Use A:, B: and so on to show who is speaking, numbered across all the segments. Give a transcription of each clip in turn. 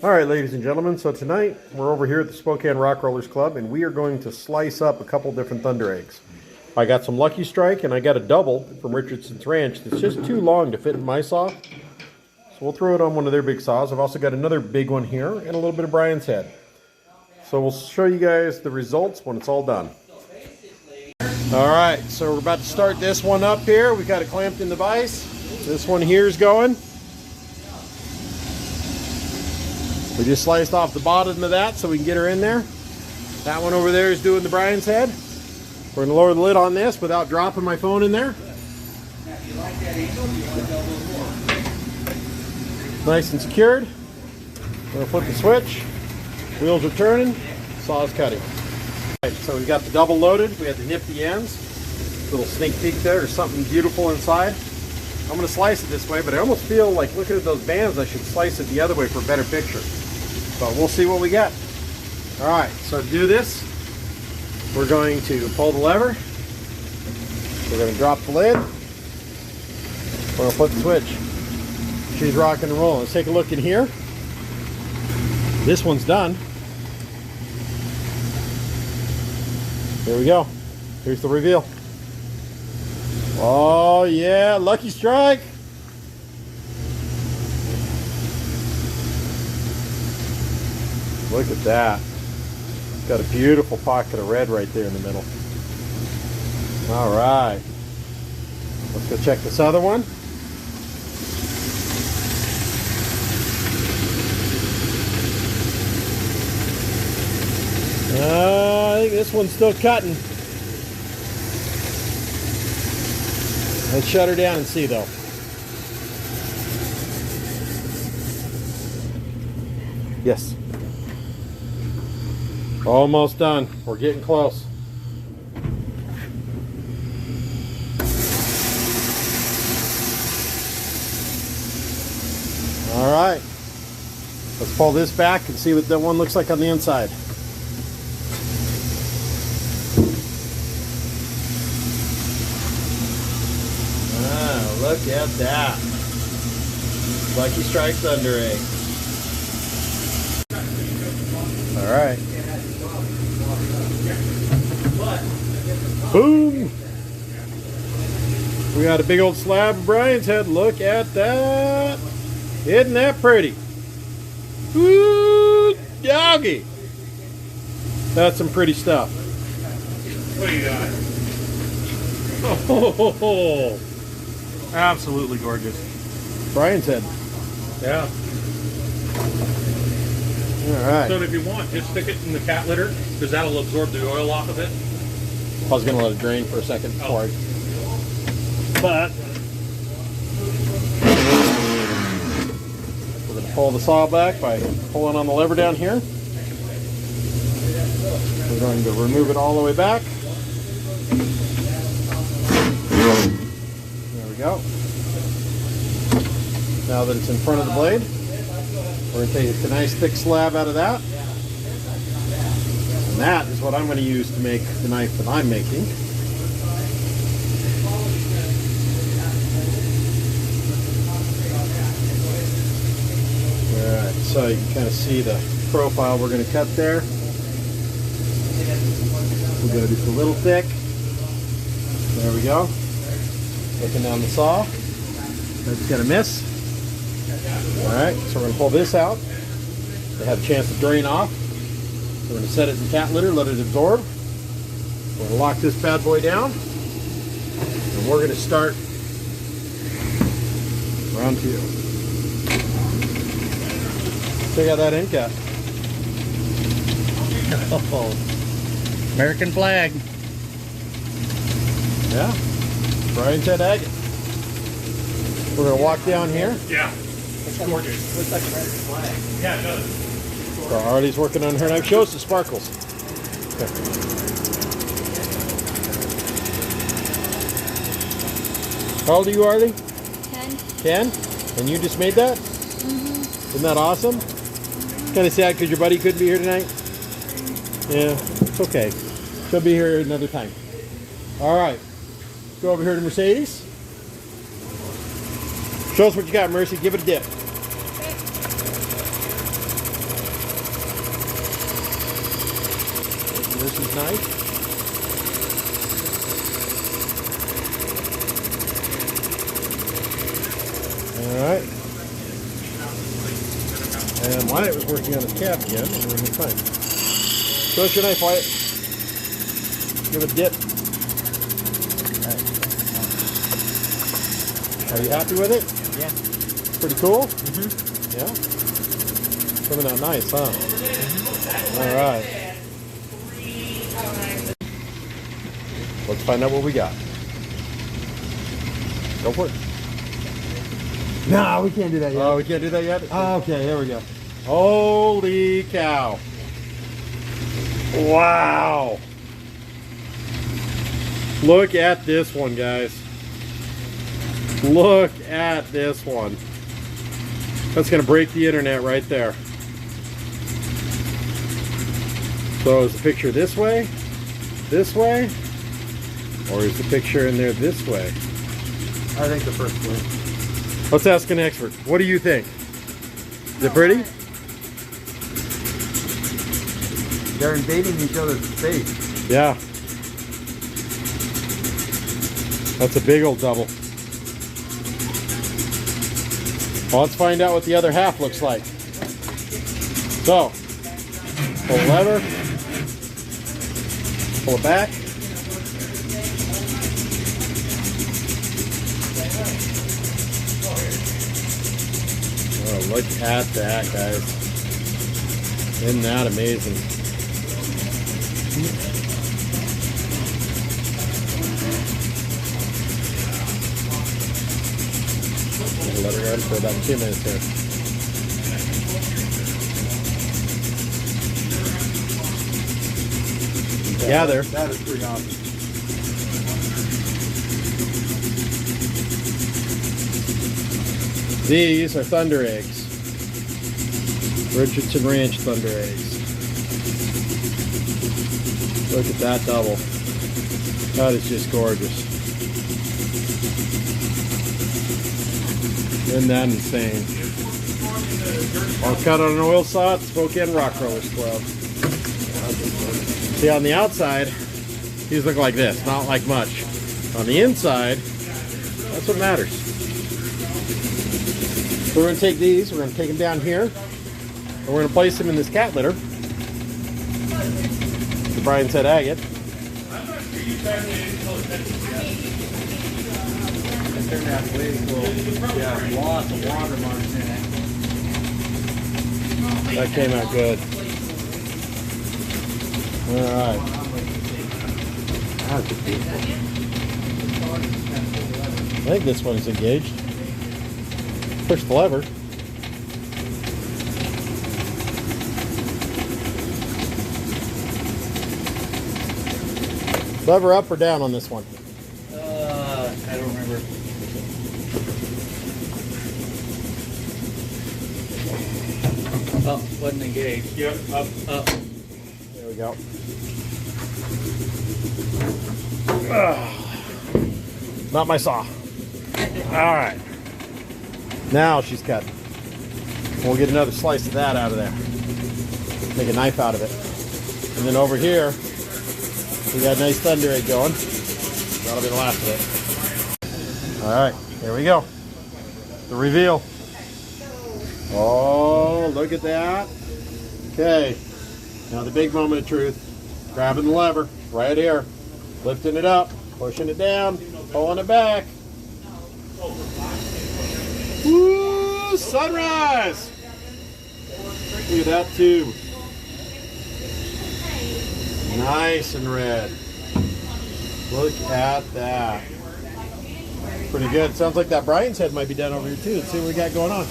A: All right, ladies and gentlemen, so tonight we're over here at the Spokane Rock Rollers Club and we are going to slice up a couple different Thundereggs. I got some Lucky Strike and I got a double from Richardson's Ranch that's just too long to fit in my saw. So we'll throw it on one of their big saws. I've also got another big one here and a little bit of Brian's head. So we'll show you guys the results when it's all done. All right, so we're about to start this one up here. We got it clamped in the vise. This one here is going. We just sliced off the bottom of that so we can get her in there. That one over there is doing the Brian's head. We're going to lower the lid on this without dropping my phone in there. Nice and secured. We're going to flip the switch. Wheels are turning. Saw's cutting. All right, so we got the double loaded. We had the nifty ends. Little sneak peek there. There's something beautiful inside. I'm going to slice it this way, but I almost feel like looking at those bands, I should slice it the other way for a better picture. But we'll see what we get. All right, so to do this, we're going to pull the lever. We're going to drop the lid. We're going to flip the switch. She's rocking and rolling. Let's take a look in here. This one's done. Here we go. Here's the reveal. Oh yeah, Lucky Strike. Look at that. It's got a beautiful pocket of red right there in the middle. All right. Let's go check this other one. I think this one's still cutting. Let's shut her down and see though. Yes. Almost done. We're getting close. All right. Let's pull this back and see what that one looks like on the inside. Look at that. Lucky Strike Thunderegg. All right. Boom. We got a big old slab of Brian's head. Look at that. Isn't that pretty? Woo, doggy. That's some pretty stuff.
B: What do you got?
A: Oh.
B: Absolutely gorgeous.
A: Brian's head.
B: Yeah.
A: All right.
B: So if you want, just stick it in the cat litter because that'll absorb the oil off of it.
A: I was going to let it drain for a second before I... But we're going to pull the saw back by pulling on the lever down here. We're going to remove it all the way back. There we go. Now that it's in front of the blade, we're going to take a nice thick slab out of that. And that is what I'm going to use to make the knife that I'm making. Alright, so you can kind of see the profile we're going to cut there. We're going to do it a little thick. There we go. Looking down the saw. That's going to miss. Alright, so we're going to pull this out. They have a chance to drain off. We're going to set it in cat litter, let it absorb. We're going to lock this bad boy down. And we're going to start round 2. Check out that end cap.
B: Oh, American flag.
A: Yeah, Brian's head agate. We're going to walk down here.
B: Yeah, it's gorgeous. Looks like American flag. Yeah, it does.
A: So Artie's working on her knife. Show us the sparkles. Okay. How old are you, Artie? 10. 10? And you just made that? Mm-hmm. Isn't that awesome? Kind of sad because your buddy couldn't be here tonight. Yeah, it's okay. She'll be here another time. All right. Go over here to Mercedes. Show us what you got, Mercy. Give it a dip. There's his knife. Alright. And Wyatt was working on his cap again. We're in the time. Show us your knife, Wyatt. Give it a dip. Are you happy with it?
C: Yeah.
A: Pretty cool?
C: Mm-hmm.
A: Yeah? Coming out nice, huh? Alright. Let's find out what we got. Go for it.
C: No, we can't do that yet.
A: Oh, we can't do that yet?
C: Oh, okay, here we go.
A: Holy cow. Wow. Look at this one, guys. Look at this one. That's going to break the internet right there. So is the picture this way? This way? Or is the picture in there this way?
C: I think the first one.
A: Let's ask an expert. What do you think? Is it pretty?
C: They're invading each other's space.
A: Yeah. That's a big old double. Well, let's find out what the other half looks like. So, pull the lever, pull it back. Oh, look at that, guys. Isn't that amazing? Let it run for about 2 minutes here. Yeah, there.
C: That is pretty awesome.
A: These are Thundereggs. Richardson Ranch Thundereggs. Look at that double. That is just gorgeous. Isn't that insane? All cut on an oil saw at Spokane Rock Rollers Club. See, on the outside, these look like this, not like much. On the inside, that's what matters. So we're going to take these, we're going to take them down here, and we're going to place them in this cat litter. The Brian said agate.
C: Yeah, lots of watermarks in it.
A: That came out good. Alright.
C: That's beautiful.
A: I think this one's engaged. Push the lever. Lever up or down on this one?
C: I don't remember. Up, wasn't engaged.
B: Yep, up.
A: There we go. Not my saw. Alright. Now she's cut. We'll get another slice of that out of there. Make a knife out of it. And then over here, we got a nice Thunderegg going. That'll be the last of it. Alright, here we go. The reveal. Oh, look at that. Okay. Now the big moment of truth. Grabbing the lever right here. Lifting it up. Pushing it down. Pulling it back. Woo! Sunrise! Look at that tube. Nice and red. Look at that. Pretty good. Sounds like that Brian's head might be done over here too. Let's see what we got going on.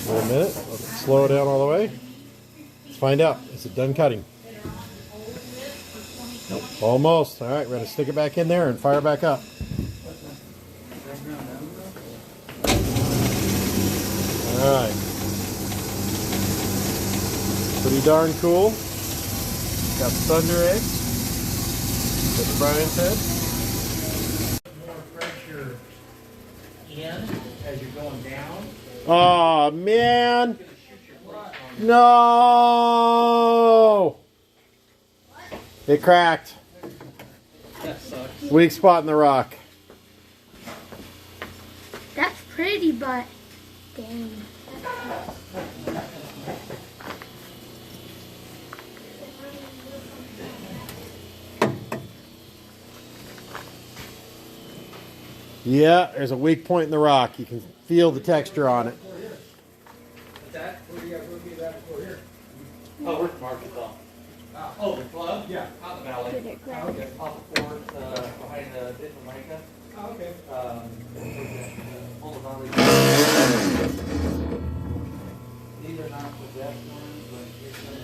A: Wait a minute. Let's slow it down all the way. Let's find out. Is it done cutting? Nope. Almost. All right, we're going to stick it back in there and fire back up. All right. Pretty darn cool. Got the Thundereggs. What Brian said.
D: More pressure in
C: as you're going down.
A: Oh man! No! It cracked.
C: That sucks.
A: Weak spot in the rock.
D: That's pretty, but dang.
A: Yeah, there's a weak point in the rock. You can feel the texture on it.
C: That? Oh, where's Market though? Oh, the club? Yeah. Out in the valley.
D: Did it crack?
C: Okay. Off the fourth, behind the bit of Jamaica.
E: Oh, okay.
C: These are not the best ones, but here's some.